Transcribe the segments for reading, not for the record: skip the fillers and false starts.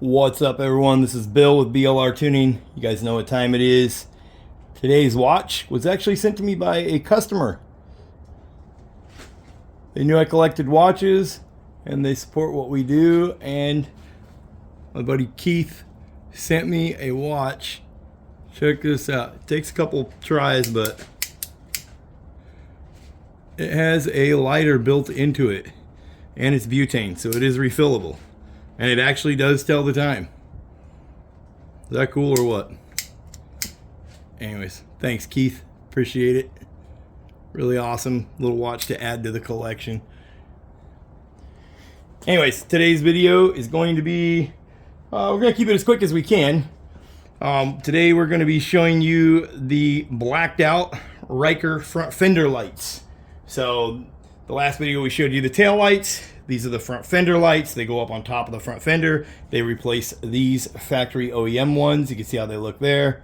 What's up, everyone? This is Bill with BLR Tuning. You guys know what time it is. Today's watch was actually sent to me by a customer. They knew I collected watches and they support what we do, and my buddy Keith sent me a watch. Check this out. It takes a couple tries, but it has a lighter built into it, and it's butane, so it is refillable. And it actually does tell the time. Is that cool or what? Anyways, thanks Keith. Appreciate it. Really awesome little watch to add to the collection. Anyways, today's video is going to be, we're going to keep it as quick as we can. Today we're going to be showing you the blacked out Ryker front fender lights. So the last video we showed you the tail lights. These are the front fender lights. They go up on top of the front fender. They replace these factory OEM ones. You can see how they look there.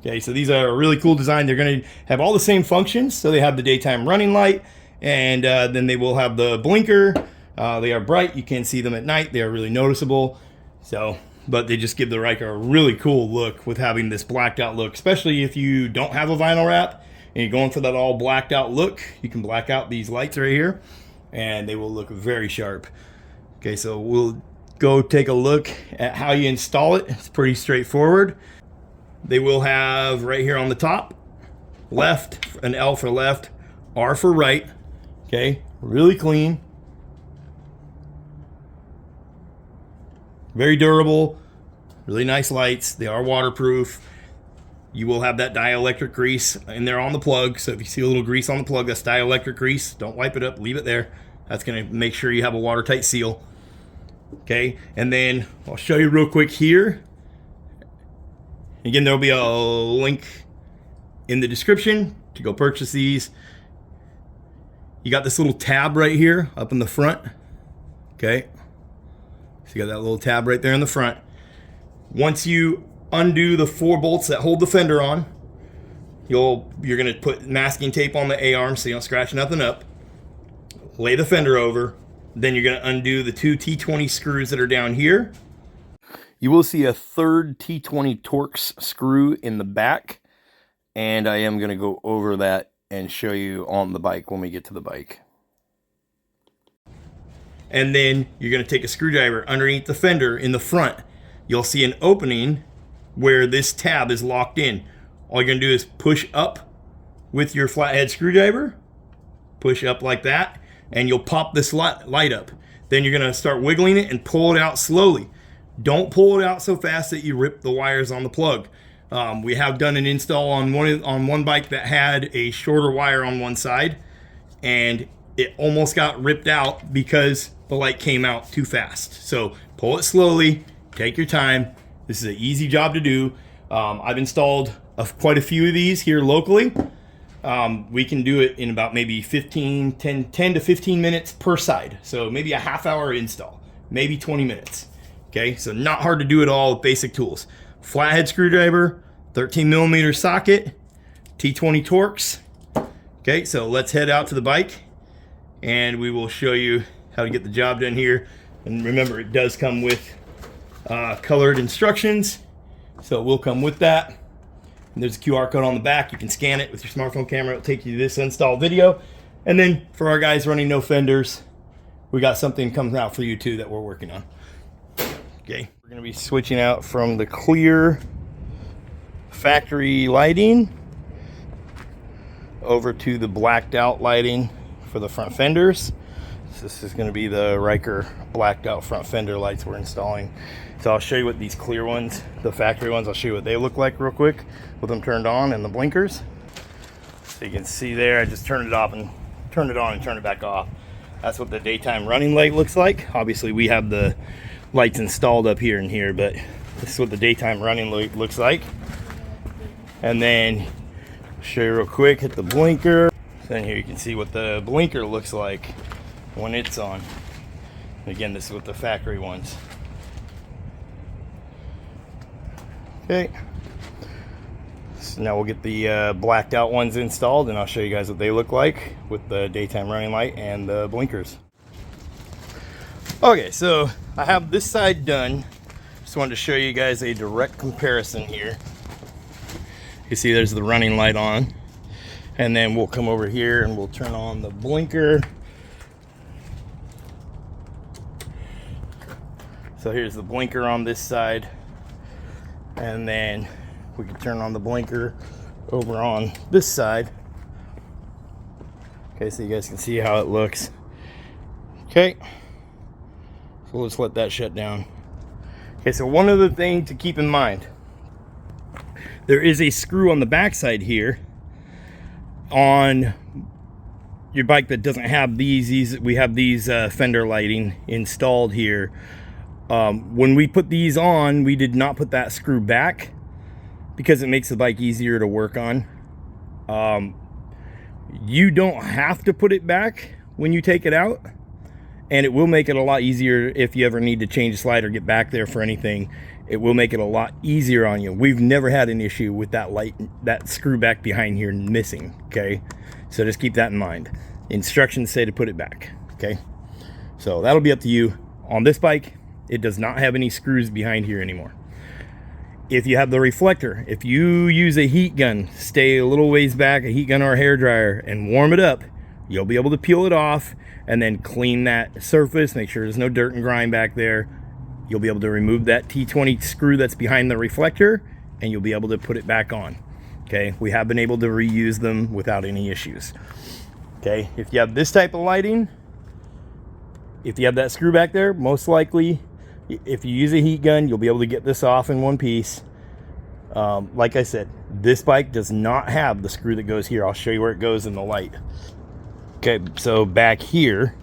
Okay, so these are a really cool design. They're going to have all the same functions. So they have the daytime running light, and then they will have the blinker. They are bright. You can't see them at night. They are really noticeable. So, but they just give the Ryker a really cool look with having this blacked out look, especially if you don't have a vinyl wrap and you're going for that all blacked out look. You can black out these lights right here and they will look very sharp. Okay, so we'll go take a look at how you install it. It's pretty straightforward. They will have right here on the top, left, an L for left, R for right. Okay, really clean. Very durable, really nice lights. They are waterproof. You will have that dielectric grease in there on the plug. So if you see a little grease on the plug, that's dielectric grease. Don't wipe it up, leave it there. That's gonna make sure you have a watertight seal. Okay, and then I'll show you real quick here. Again, there'll be a link in the description to go purchase these. You got this little tab right here up in the front. Okay, so you got that little tab right there in the front. Once you undo the 4 bolts that hold the fender on, you're gonna put masking tape on the A-arm so you don't scratch nothing up. Lay the fender over. Then you're gonna undo the 2 T20 screws that are down here. You will see a third T20 Torx screw in the back, and I am gonna go over that and show you on the bike when we get to the bike. And then you're gonna take a screwdriver underneath the fender in the front. You'll see an opening where this tab is locked in. All you're gonna do is push up with your flathead screwdriver, push up like that, and you'll pop this light up. Then you're gonna start wiggling it and pull it out slowly. Don't pull it out so fast that you rip the wires on the plug. We have done an install on one bike that had a shorter wire on one side, and it almost got ripped out because the light came out too fast. So pull it slowly, take your time. This is an easy job to do. I've installed quite a few of these here locally. We can do it in about maybe 10 to 15 minutes per side. So maybe a half-hour install, maybe 20 minutes. Okay, so not hard to do it all with basic tools. Flathead screwdriver, 13mm socket, T20 Torx. Okay, so let's head out to the bike and we will show you how to get the job done here. And remember, it does come with colored instructions, so it will come with that. And there's a QR code on the back. You can scan it with your smartphone camera. It'll take you to this install video. And then for our guys running no fenders, we got something coming out for you too that we're working on. Okay, we're gonna be switching out from the clear factory lighting over to the blacked out lighting for the front fenders. So this is gonna be the Ryker blacked out front fender lights we're installing. So I'll show you what these clear ones, the factory ones, I'll show you what they look like real quick with them turned on and the blinkers. So you can see there, I just turned it off and turned it on and turned it back off. That's what the daytime running light looks like. Obviously we have the lights installed up here and here, but this is what the daytime running light looks like. And then show you real quick, hit the blinker. Then here you can see what the blinker looks like when it's on. Again, this is what the factory ones. Okay, so now we'll get the blacked out ones installed and I'll show you guys what they look like with the daytime running light and the blinkers. Okay, so I have this side done. Just wanted to show you guys a direct comparison here. You see there's the running light on. And then we'll come over here and we'll turn on the blinker. So here's the blinker on this side. And then we can turn on the blinker over on this side. Okay, so you guys can see how it looks. Okay. So we'll just let that shut down. Okay, so one other thing to keep in mind. There is a screw on the backside here on your bike that doesn't have these. We have these fender lighting installed here. When we put these on, we did not put that screw back because it makes the bike easier to work on. You don't have to put it back when you take it out. And it will make it a lot easier if you ever need to change the slide or get back there for anything. It will make it a lot easier on you. We've never had an issue with that light, that screw back behind here missing, okay? So just keep that in mind. Instructions say to put it back, okay? So that'll be up to you. On this bike, it does not have any screws behind here anymore. If you have the reflector, if you use a heat gun, stay a little ways back, a heat gun or a hairdryer, and warm it up, you'll be able to peel it off and then clean that surface, make sure there's no dirt and grime back there. You'll be able to remove that T20 screw that's behind the reflector, and you'll be able to put it back on. Okay, we have been able to reuse them without any issues. Okay, if you have this type of lighting, if you have that screw back there, most likely, if you use a heat gun, you'll be able to get this off in one piece. Like I said, this bike does not have the screw that goes here. I'll show you where it goes in the light. Okay, so back here,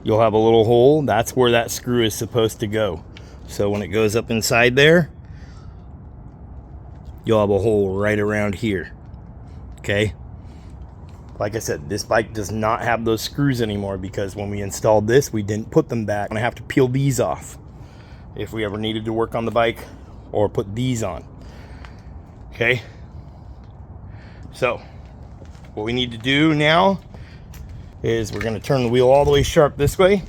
you'll have a little hole. That's where that screw is supposed to go. So when it goes up inside there, you'll have a hole right around here. Okay? Like I said, this bike does not have those screws anymore because when we installed this, we didn't put them back. I'm gonna have to peel these off if we ever needed to work on the bike or put these on. Okay? So, what we need to do now is we're going to turn the wheel all the way sharp this way,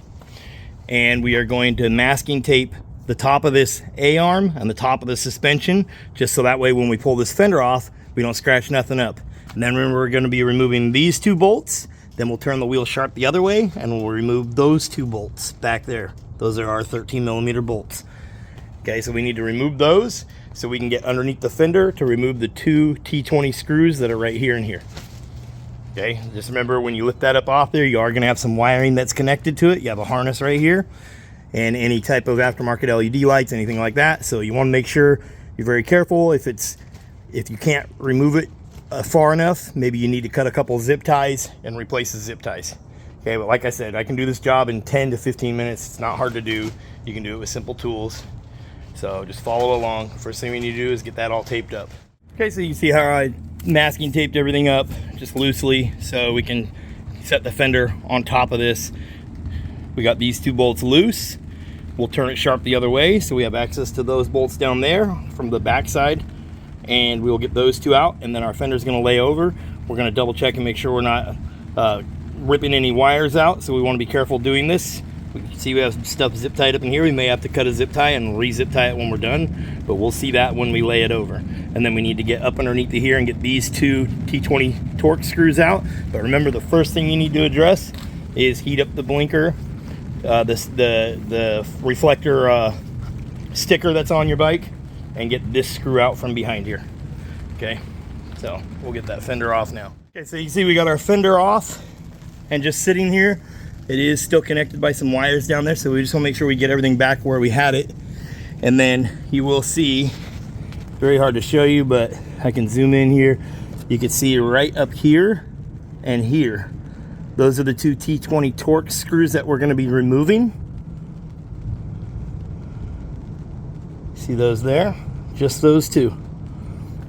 and we are going to masking tape the top of this A-arm and the top of the suspension, just so that way when we pull this fender off, we don't scratch nothing up. And then remember, we're going to be removing these two bolts, then we'll turn the wheel sharp the other way, and we'll remove those two bolts back there. Those are our 13mm bolts. Okay, so we need to remove those so we can get underneath the fender to remove the two T20 screws that are right here and here. Okay, just remember when you lift that up off there, you are going to have some wiring that's connected to it. You have a harness right here and any type of aftermarket LED lights, anything like that. So you want to make sure you're very careful. If you can't remove it far enough, maybe you need to cut a couple zip ties and replace the zip ties. Okay, but like I said, I can do this job in 10 to 15 minutes. It's not hard to do. You can do it with simple tools. So just follow along. First thing we need to do is get that all taped up. Okay, so you can see how I masking taped everything up just loosely so we can set the fender on top of this. We got these two bolts loose. We'll turn it sharp the other way so we have access to those bolts down there from the back side, and we'll get those two out, and then our fender's going to lay over. We're going to double check and make sure we're not ripping any wires out, so we want to be careful doing this. We can see we have some stuff zip tied up in here. We may have to cut a zip tie and re-zip tie it when we're done, but we'll see that when we lay it over. And then we need to get up underneath here and get these two T20 torque screws out. But remember, the first thing you need to address is heat up the blinker, the reflector sticker that's on your bike, and get this screw out from behind here. Okay, so we'll get that fender off now. Okay, so you can see we got our fender off and just sitting here. It is still connected by some wires down there, so we just want to make sure we get everything back where we had it. And then you will see, very hard to show you, but I can zoom in here. You can see right up here and here. Those are the two T20 torque screws that we're going to be removing. See those there? Just those two.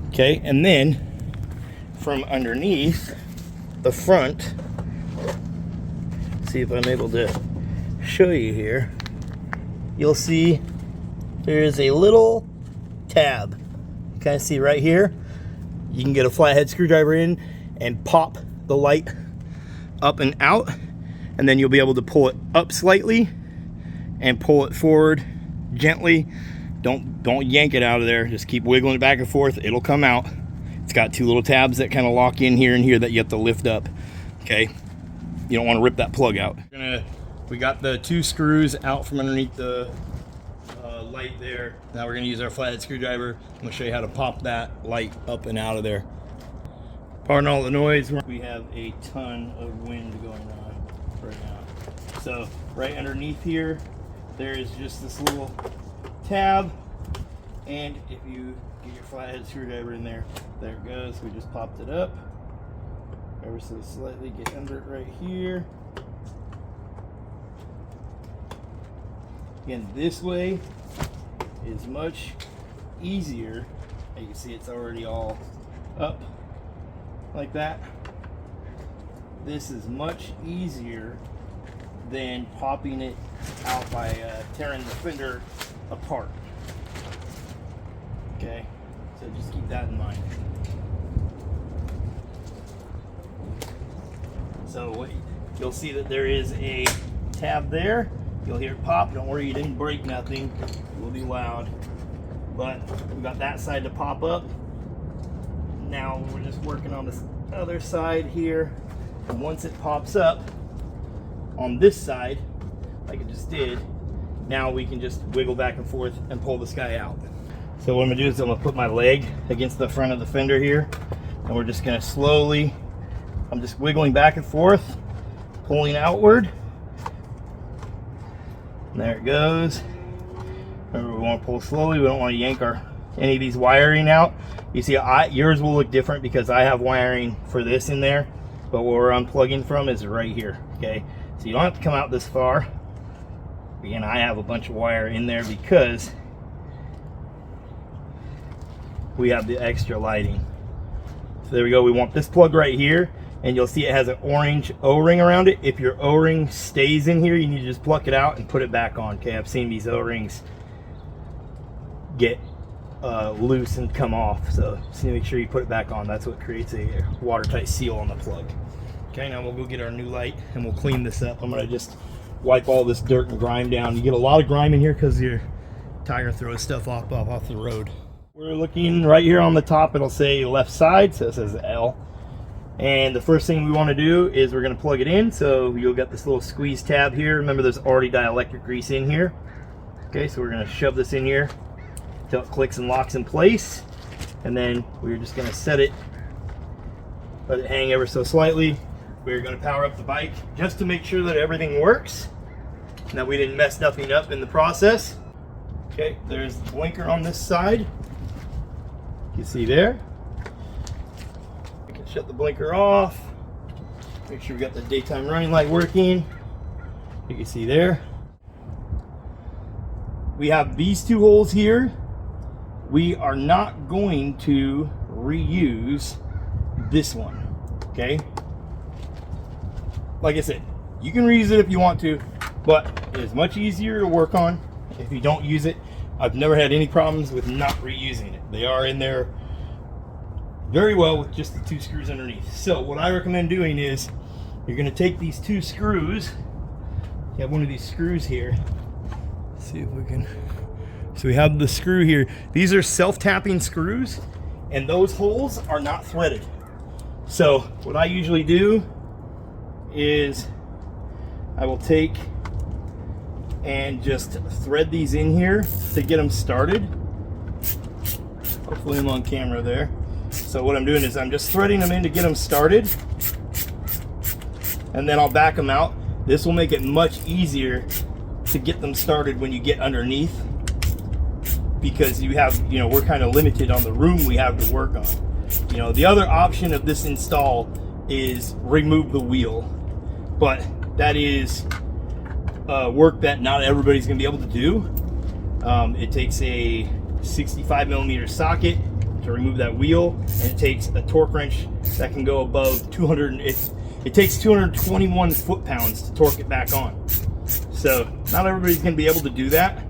Okay, and then from underneath the front, see if I'm able to show you here, you'll see there is a little tab. You kind of see right here. You can get a flathead screwdriver in and pop the light up and out, and then you'll be able to pull it up slightly and pull it forward gently. Don't yank it out of there. Just keep wiggling it back and forth. It'll come out. It's got two little tabs that kind of lock in here and here that you have to lift up. Okay, you don't want to rip that plug out. We got the two screws out from underneath the light there. Now we're going to use our flathead screwdriver. I'm going to show you how to pop that light up and out of there. Pardon all the noise. We have a ton of wind going on right now. So right underneath here, there is just this little tab, and if you get your flathead screwdriver in there, there it goes. We just popped it up ever so slightly. Get under it right here. Again, this way is much easier. You can see it's already all up like that. This is much easier than popping it out by tearing the fender apart. Okay, so just keep that in mind. So you'll see that there is a tab there. You'll hear it pop. Don't worry, you didn't break nothing. It will be loud. But we got that side to pop up. Now we're just working on this other side here. And once it pops up on this side, like it just did, now we can just wiggle back and forth and pull this guy out. So what I'm gonna do is I'm gonna put my leg against the front of the fender here, and we're just gonna slowly, I'm just wiggling back and forth, pulling outward. And there it goes. Remember, we want to pull slowly. We don't want to yank any of these wiring out. You see, yours will look different because I have wiring for this in there, but where we're unplugging from is right here. Okay, so you don't have to come out this far. Again, I have a bunch of wire in there because we have the extra lighting. So there we go. We want this plug right here, and you'll see it has an orange O-ring around it. If your O-ring stays in here, you need to just pluck it out and put it back on. Okay, I've seen these O-rings get loose and come off, so just make sure you put it back on. That's what creates a watertight seal on the plug. Okay, now we'll go get our new light and we'll clean this up. I'm gonna just wipe all this dirt and grime down. You get a lot of grime in here because your tire throws stuff off the road. We're looking right here on the top. It'll say left side, so it says L. And the first thing we want to do is we're going to plug it in. So you'll get this little squeeze tab here. Remember, there's already dielectric grease in here. Okay, so we're going to shove this in here until it clicks and locks in place. And then we're just going to set it, let it hang ever so slightly. We're going to power up the bike just to make sure that everything works and that we didn't mess nothing up in the process. Okay, there's the blinker on this side. You can see there. We can shut the blinker off. Make sure we got the daytime running light working. You can see there. We have these two holes here. We are not going to reuse this one. Okay? Like I said, you can reuse it if you want to, but it is much easier to work on if you don't use it. I've never had any problems with not reusing it. They are in there very well with just the two screws underneath. So what I recommend doing is you're going to take these two screws. You have one of these screws here. Let's see if we can. So we have the screw here. These are self-tapping screws, and those holes are not threaded. So what I usually do is I will take and just thread these in here to get them started. Hopefully I'm on camera there. So what I'm doing is I'm just threading them in to get them started, and then I'll back them out. This will make it much easier to get them started when you get underneath, because you have, you know, we're kind of limited on the room we have to work on. You know, the other option of this install is remove the wheel, but that is work that not everybody's gonna be able to do. It takes a 65 millimeter socket to remove that wheel, and it takes a torque wrench that can go above 200. It takes 221 foot-pounds to torque it back on. So not everybody's gonna be able to do that.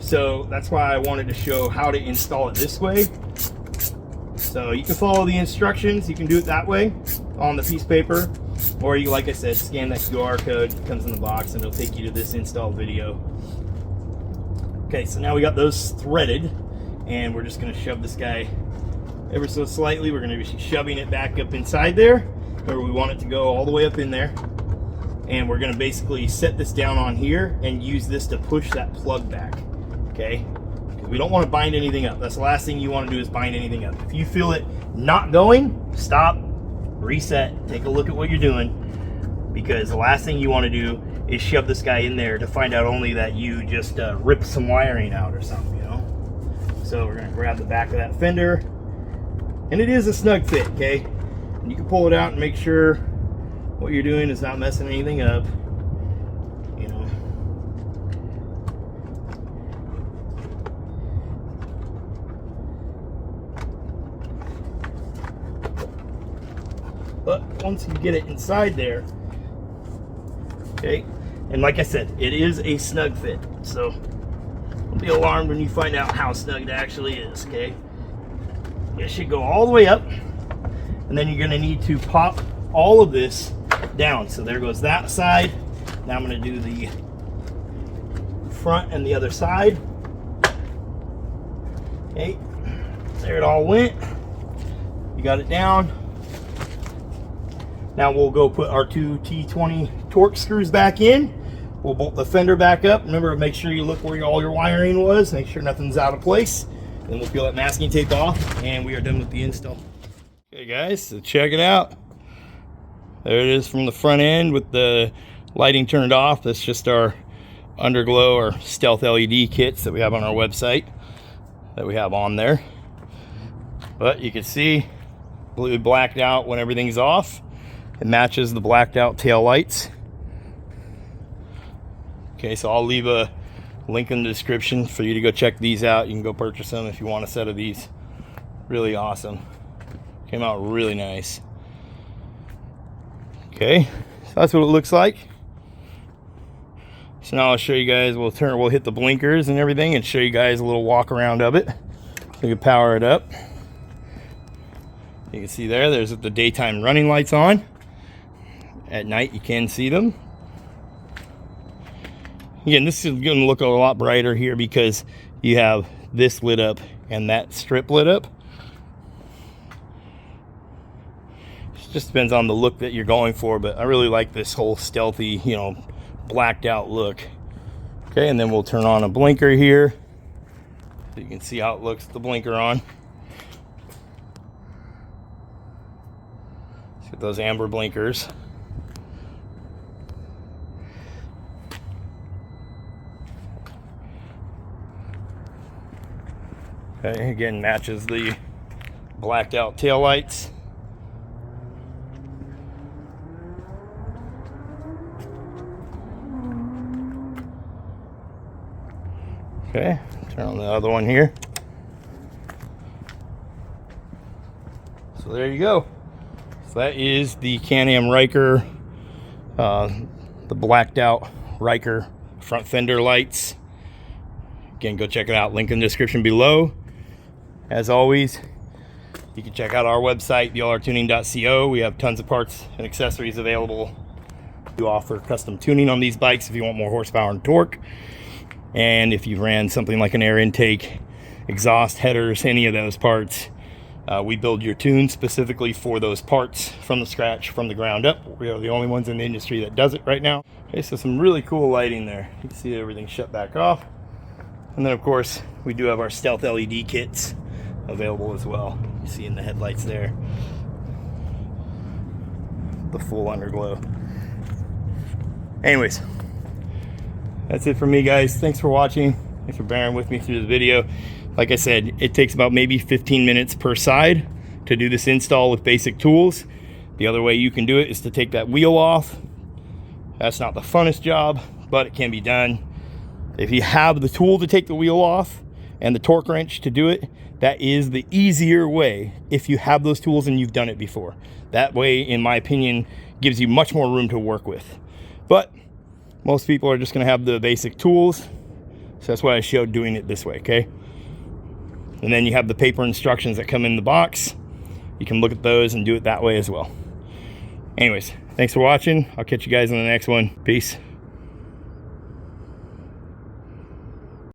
So that's why I wanted to show how to install it this way. So you can follow the instructions. You can do it that way on the piece of paper, Or you, like I said, scan that QR code, it comes in the box, and it'll take you to this install video. Okay, so now we got those threaded, and we're just gonna shove this guy ever so slightly. We're gonna be shoving it back up inside there, where we want it to go all the way up in there. And we're gonna basically set this down on here and use this to push that plug back, okay? Because we don't wanna bind anything up. That's the last thing you wanna do is bind anything up. If you feel it not going, stop, reset, take a look at what you're doing, because the last thing you wanna do is shove this guy in there to find out only that you just ripped some wiring out or something, you know? So we're gonna grab the back of that fender, and it is a snug fit, okay? And you can pull it out and make sure what you're doing is not messing anything up, you know. But once you get it inside there, okay, and like I said, it is a snug fit, so don't be alarmed when you find out how snug it actually is, okay? It should go all the way up, and then you're gonna need to pop all of this down. So there goes that side. Now I'm gonna do the front and the other side. Okay, there it all went. You got it down. Now we'll go put our two T20 Torx screws back in. We'll bolt the fender back up. Remember, make sure you look where all your wiring was. Make sure nothing's out of place. Then we'll peel that masking tape off, and we are done with the install. Okay guys, so check it out. There it is from the front end with the lighting turned off. That's just our underglow or stealth LED kits that we have on our website that we have on there. But you can see blue blacked out when everything's off. It matches the blacked out tail lights. Okay, so I'll leave a link in the description for you to go check these out. You can go purchase them if you want a set of these. Really awesome. Came out really nice. Okay, so that's what it looks like. So now I'll show you guys, we'll hit the blinkers and everything and show you guys a little walk around of it. So you can power it up. You can see there's the daytime running lights on. At night you can see them. Again, this is going to look a lot brighter here because you have this lit up and that strip lit up. It just depends on the look that you're going for, but I really like this whole stealthy, you know, blacked out look. Okay, and then we'll turn on a blinker here so you can see how it looks with the blinker on. Let's get those amber blinkers. Okay, again, matches the blacked out tail lights. Okay, turn on the other one here. So there you go. So that is the Can-Am Ryker, the blacked out Ryker front fender lights. Again, go check it out. Link in the description below. As always, you can check out our website, BLRTUNING.TECH. We have tons of parts and accessories available. We offer custom tuning on these bikes if you want more horsepower and torque. And if you ran something like an air intake, exhaust headers, any of those parts, we build your tune specifically for those parts from the scratch, from the ground up. We are the only ones in the industry that does it right now. Okay, so some really cool lighting there. You can see everything shut back off. And then of course, we do have our stealth LED kits available as well. You see in the headlights there, the full underglow. Anyways, that's it for me, guys. Thanks for watching. Thanks for bearing with me through the video. Like I said, it takes about maybe 15 minutes per side to do this install with basic tools. The other way you can do it is to take that wheel off. That's not the funnest job, but it can be done. If you have the tool to take the wheel off and the torque wrench to do it, that is the easier way if you have those tools and you've done it before. That way, in my opinion, gives you much more room to work with. But most people are just gonna have the basic tools. So that's why I showed doing it this way, okay? And then you have the paper instructions that come in the box. You can look at those and do it that way as well. Anyways, Thanks for watching. I'll catch you guys in the next one. Peace.